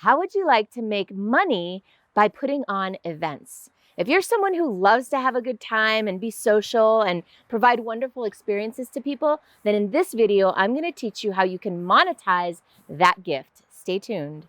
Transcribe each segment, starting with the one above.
How would you like to make money by putting on events? If you're someone who loves to have a good time and be social and provide wonderful experiences to people, then in this video, I'm going to teach you how you can monetize that gift. Stay tuned.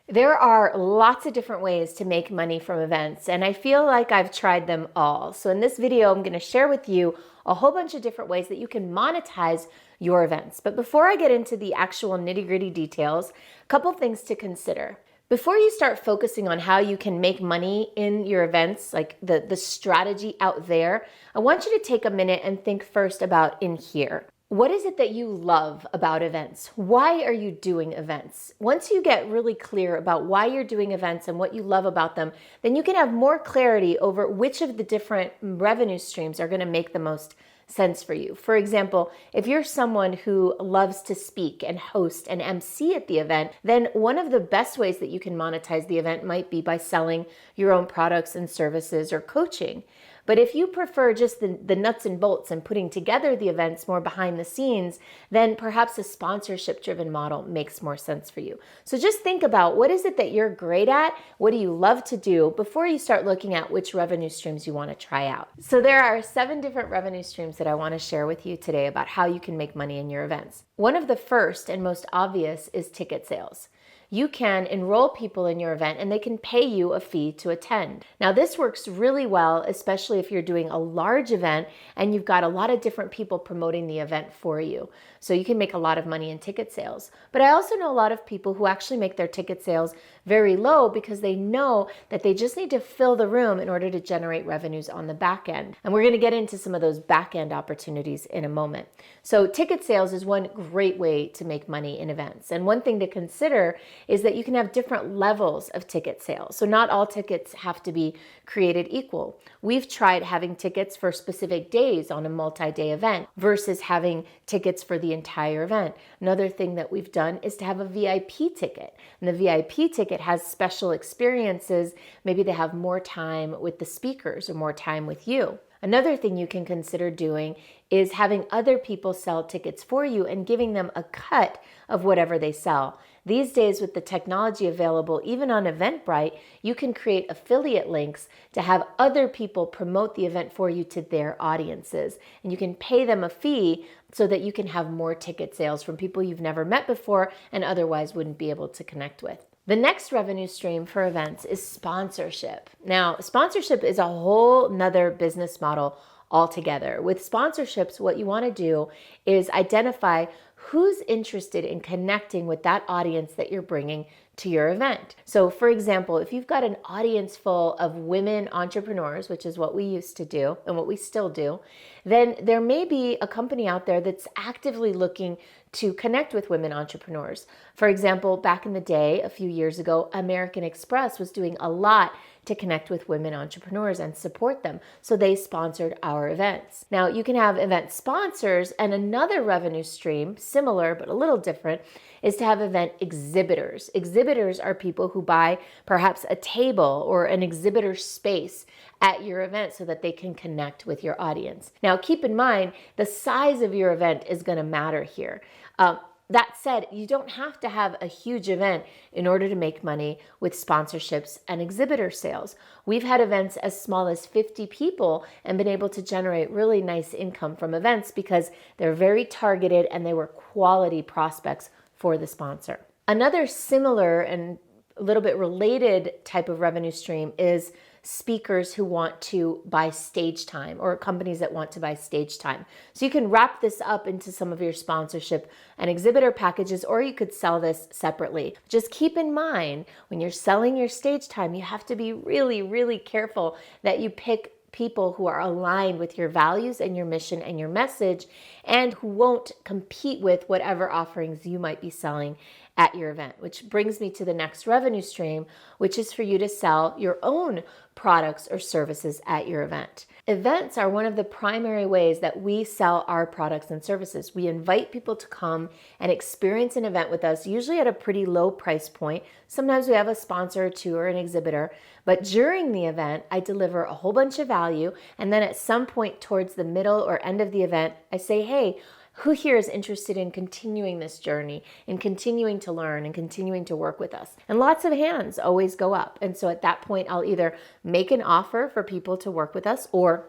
There are lots of different ways to make money from events, and I feel like I've tried them all. So in this video, I'm going to share with you a whole bunch of different ways that you can monetize your events. But before I get into the actual nitty-gritty details, a couple things to consider. Before you start focusing on how you can make money in your events, like the strategy out there, I want you to take a minute and think first about in here. What is it that you love about events? Why are you doing events? Once you get really clear about why you're doing events and what you love about them, then you can have more clarity over which of the different revenue streams are going to make the most sense for you. For example, if you're someone who loves to speak and host and MC at the event, then one of the best ways that you can monetize the event might be by selling your own products and services or coaching. But if you prefer just the nuts and bolts and putting together the events more behind the scenes, then perhaps a sponsorship-driven model makes more sense for you. So just think about what is it that you're great at, what do you love to do before you start looking at which revenue streams you want to try out. So there are 7 different revenue streams that I want to share with you today about how you can make money in your events. One of the first and most obvious is ticket sales. You can enroll people in your event and they can pay you a fee to attend. Now this works really well, especially if you're doing a large event and you've got a lot of different people promoting the event for you. So you can make a lot of money in ticket sales. But I also know a lot of people who actually make their ticket sales very low because they know that they just need to fill the room in order to generate revenues on the back end. And we're going to get into some of those back end opportunities in a moment. So ticket sales is one great way to make money in events. And one thing to consider is that you can have different levels of ticket sales. So not all tickets have to be created equal. We've tried having tickets for specific days on a multi-day event versus having tickets for the entire event. Another thing that we've done is to have a VIP ticket. And the VIP ticket has special experiences. Maybe they have more time with the speakers or more time with you. Another thing you can consider doing is having other people sell tickets for you and giving them a cut of whatever they sell. These days, with the technology available, even on Eventbrite, you can create affiliate links to have other people promote the event for you to their audiences. And you can pay them a fee so that you can have more ticket sales from people you've never met before and otherwise wouldn't be able to connect with. The next revenue stream for events is sponsorship. Now, sponsorship is a whole nother business model altogether. With sponsorships, what you want to do is identify who's interested in connecting with that audience that you're bringing to your event. So for example, if you've got an audience full of women entrepreneurs, which is what we used to do and what we still do, then there may be a company out there that's actively looking to connect with women entrepreneurs. For example, back in the day, a few years ago, American Express was doing a lot to connect with women entrepreneurs and support them. So they sponsored our events. Now you can have event sponsors, and another revenue stream, similar but a little different, is to have event exhibitors. Exhibitors are people who buy perhaps a table or an exhibitor space at your event so that they can connect with your audience. Now keep in mind, the size of your event is going to matter here. That said, you don't have to have a huge event in order to make money with sponsorships and exhibitor sales. We've had events as small as 50 people and been able to generate really nice income from events because they're very targeted and they were quality prospects for the sponsor. Another similar and a little bit related type of revenue stream is speakers who want to buy stage time or companies that want to buy stage time. So you can wrap this up into some of your sponsorship and exhibitor packages, or you could sell this separately. Just keep in mind, when you're selling your stage time, you have to be really, really careful that you pick people who are aligned with your values and your mission and your message and who won't compete with whatever offerings you might be selling at your event, which brings me to the next revenue stream, which is for you to sell your own products or services at your event. Events are one of the primary ways that we sell our products and services. We invite people to come and experience an event with us, usually at a pretty low price point. Sometimes we have a sponsor or two or an exhibitor, but during the event, I deliver a whole bunch of value. And then at some point towards the middle or end of the event, I say, hey, who here is interested in continuing this journey and continuing to learn and continuing to work with us? And lots of hands always go up. And so at that point, I'll either make an offer for people to work with us or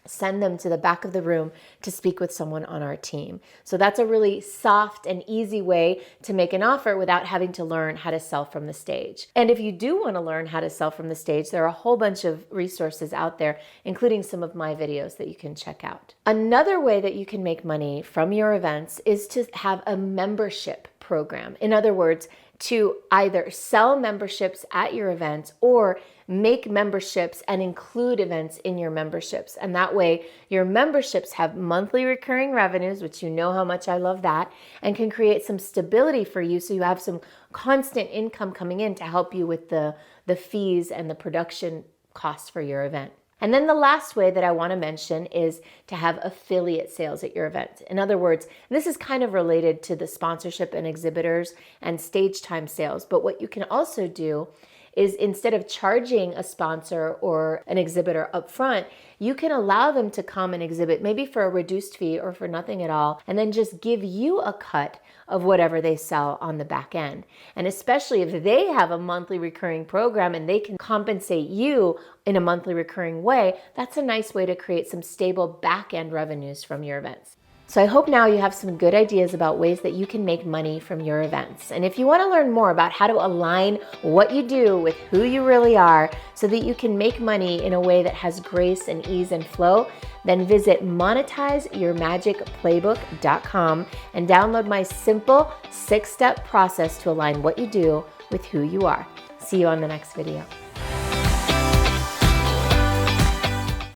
send them to the back of the room to speak with someone on our team. So that's a really soft and easy way to make an offer without having to learn how to sell from the stage. And if you do want to learn how to sell from the stage, there are a whole bunch of resources out there, including some of my videos that you can check out. Another way that you can make money from your events is to have a membership program. In other words, to either sell memberships at your events or make memberships and include events in your memberships. And that way your memberships have monthly recurring revenues, which you know how much I love that, and can create some stability for you so you have some constant income coming in to help you with the fees and the production costs for your event. And then the last way that I want to mention is to have affiliate sales at your event. In other words, this is kind of related to the sponsorship and exhibitors and stage time sales. But what you can also do is instead of charging a sponsor or an exhibitor up front, you can allow them to come and exhibit maybe for a reduced fee or for nothing at all, and then just give you a cut of whatever they sell on the back end. And especially if they have a monthly recurring program and they can compensate you in a monthly recurring way, that's a nice way to create some stable back end revenues from your events. So I hope now you have some good ideas about ways that you can make money from your events. And if you want to learn more about how to align what you do with who you really are so that you can make money in a way that has grace and ease and flow, then visit monetizeyourmagicplaybook.com and download my simple 6-step process to align what you do with who you are. See you on the next video.